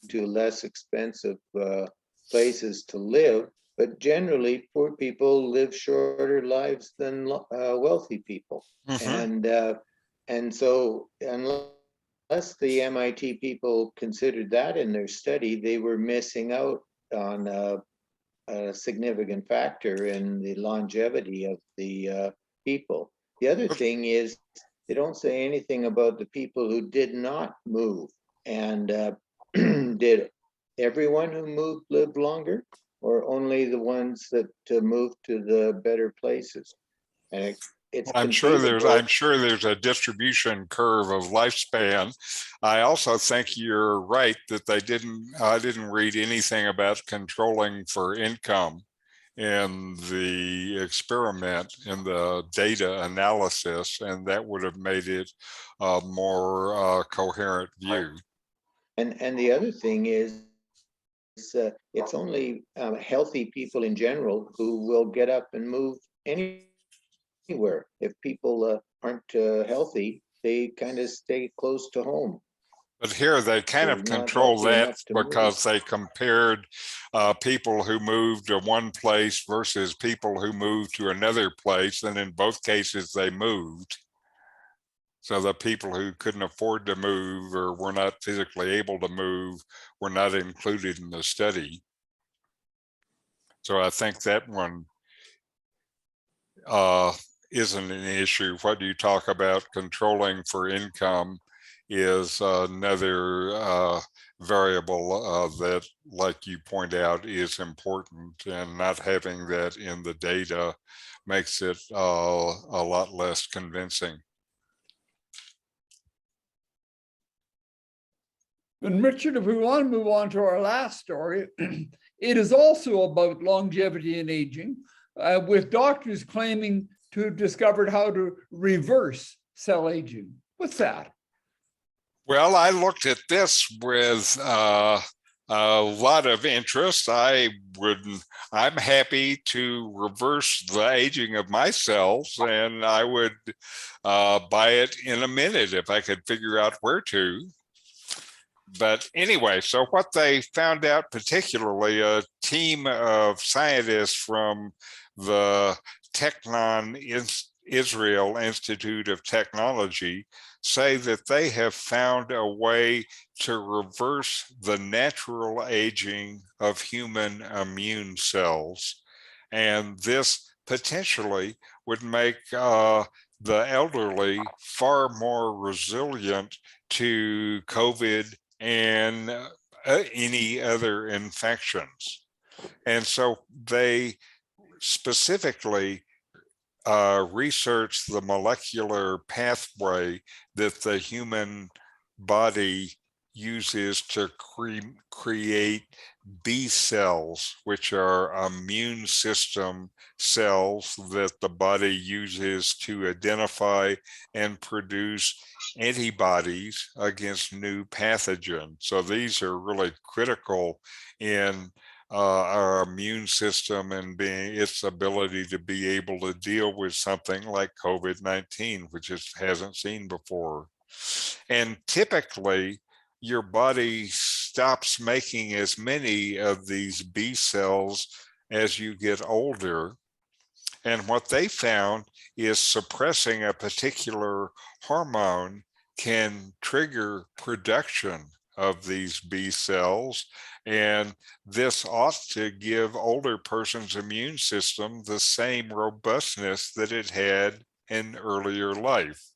to less expensive places to live. But generally, poor people live shorter lives than wealthy people. And so unless the MIT people considered that in their study, they were missing out on a significant factor in the longevity of the people. The other thing is they don't say anything about the people who did not move. And did everyone who moved live longer, or only the ones that moved to the better places? And I'm sure there's a distribution curve of lifespan. I also think you're right that I didn't read anything about controlling for income in the experiment, in the data analysis, and that would have made it a more coherent view. And the other thing is it's only healthy people in general who will get up and move anywhere. If people aren't healthy, they kind of stay close to home. But here they kind of control that because they compared people who moved to one place versus people who moved to another place. And in both cases, they moved. So the people who couldn't afford to move or were not physically able to move were not included in the study. So I think that one isn't an issue. What you talk about controlling for income is another variable that, like you point out, is important, and not having that in the data makes it a lot less convincing. And Richard, if we want to move on to our last story, it is also about longevity and aging, with doctors claiming to have discovered how to reverse cell aging. What's that? Well, I looked at this with a lot of interest. I'm happy to reverse the aging of my cells, and I would buy it in a minute if I could figure out where to. But anyway, so what they found out, particularly a team of scientists from the Technon Israel Institute of Technology, say that they have found a way to reverse the natural aging of human immune cells. And this potentially would make the elderly far more resilient to COVID and any other infections. And so they specifically research the molecular pathway that the human body uses to create B cells, which are immune system cells that the body uses to identify and produce antibodies against new pathogens. So these are really critical in our immune system and being its ability to be able to deal with something like COVID-19, which it hasn't seen before. And typically, your body stops making as many of these B cells as you get older. And what they found is suppressing a particular hormone can trigger production of these B cells. And this ought to give older person's immune system the same robustness that it had in earlier life.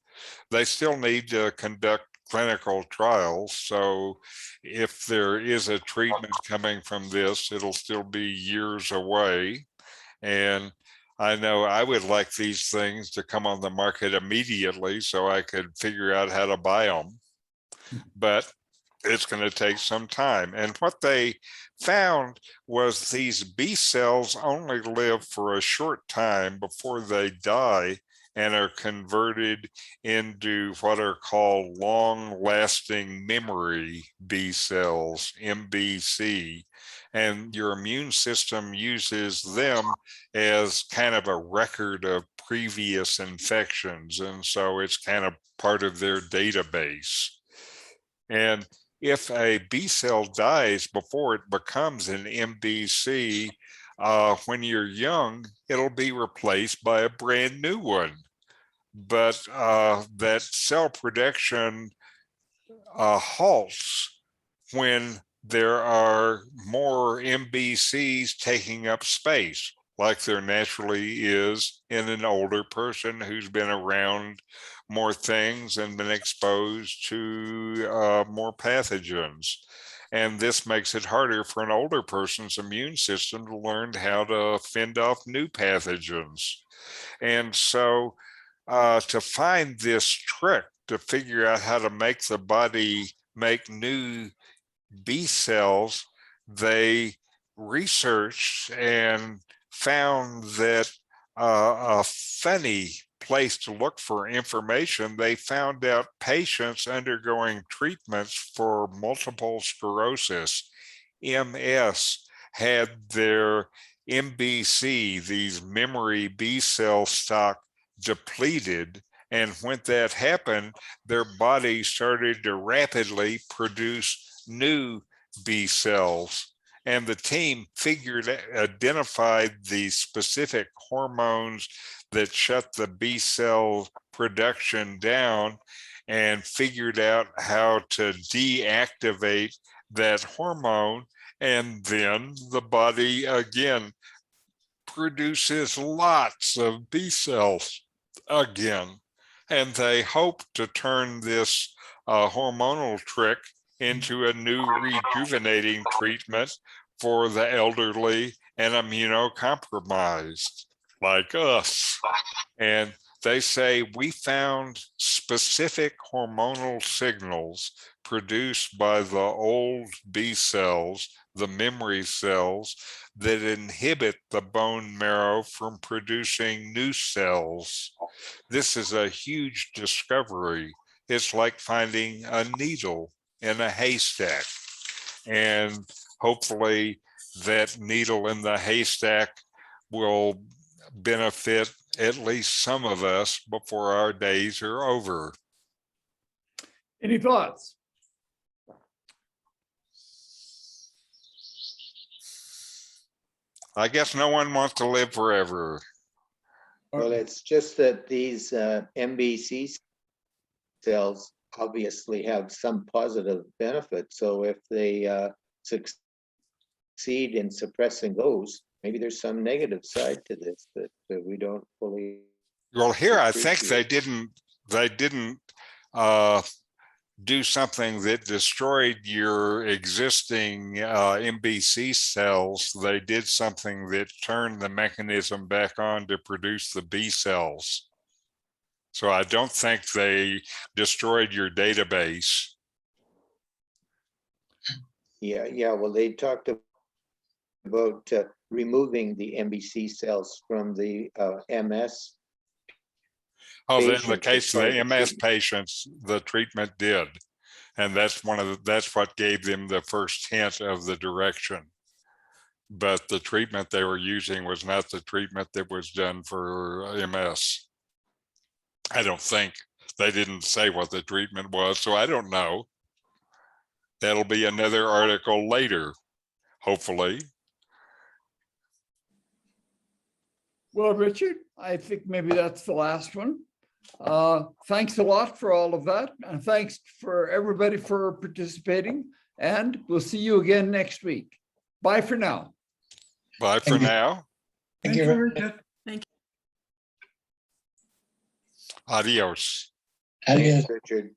They still need to conduct clinical trials. So if there is a treatment coming from this, it'll still be years away. And I know I would like these things to come on the market immediately so I could figure out how to buy them. But it's going to take some time. And what they found was these B cells only live for a short time before they die and are converted into what are called long-lasting memory B cells, MBC. And your immune system uses them as kind of a record of previous infections. And so it's kind of part of their database. And if a B cell dies before it becomes an MBC, when you're young, it'll be replaced by a brand new one. But that cell production halts when there are more MBCs taking up space, like there naturally is in an older person who's been around more things and been exposed to more pathogens. And this makes it harder for an older person's immune system to learn how to fend off new pathogens. And so to find this trick to figure out how to make the body make new B cells, they researched and found that a funny place to look for information. They found out patients undergoing treatments for multiple sclerosis, MS, had their MBC, these memory B cell stock, depleted. And when that happened, their body started to rapidly produce new B cells. And the team identified the specific hormones that shut the B cell production down and figured out how to deactivate that hormone. And then the body again produces lots of B cells again. And they hope to turn this hormonal trick into a new rejuvenating treatment for the elderly and immunocompromised like us. And they say we found specific hormonal signals produced by the old B cells, the memory cells, that inhibit the bone marrow from producing new cells. This is a huge discovery. It's like finding a needle in a haystack. And hopefully that needle in the haystack will benefit at least some of us before our days are over. Any thoughts? I guess no one wants to live forever. Well, it's just that these MBC cells obviously have some positive benefit. So if they succeed in suppressing those, maybe there's some negative side to this that we don't fully. Well, here I think they didn't do something that destroyed your existing MBC cells. They did something that turned the mechanism back on to produce the B cells. So I don't think they destroyed your database. Yeah. Well, they talked about removing the MBC cells from the MS. Oh, in the case of the MS patients, the treatment did. And that's what gave them the first hint of the direction. but the treatment they were using was not the treatment that was done for MS. I don't think. They didn't say what the treatment was, so I don't know. That'll be another article later, hopefully. Well, Richard, I think maybe that's the last one. Thanks a lot for all of that. And thanks for everybody for participating. And we'll see you again next week. Bye for now. Bye for now. Thank Thank you. you, Richard. Adios. Adios. Richard.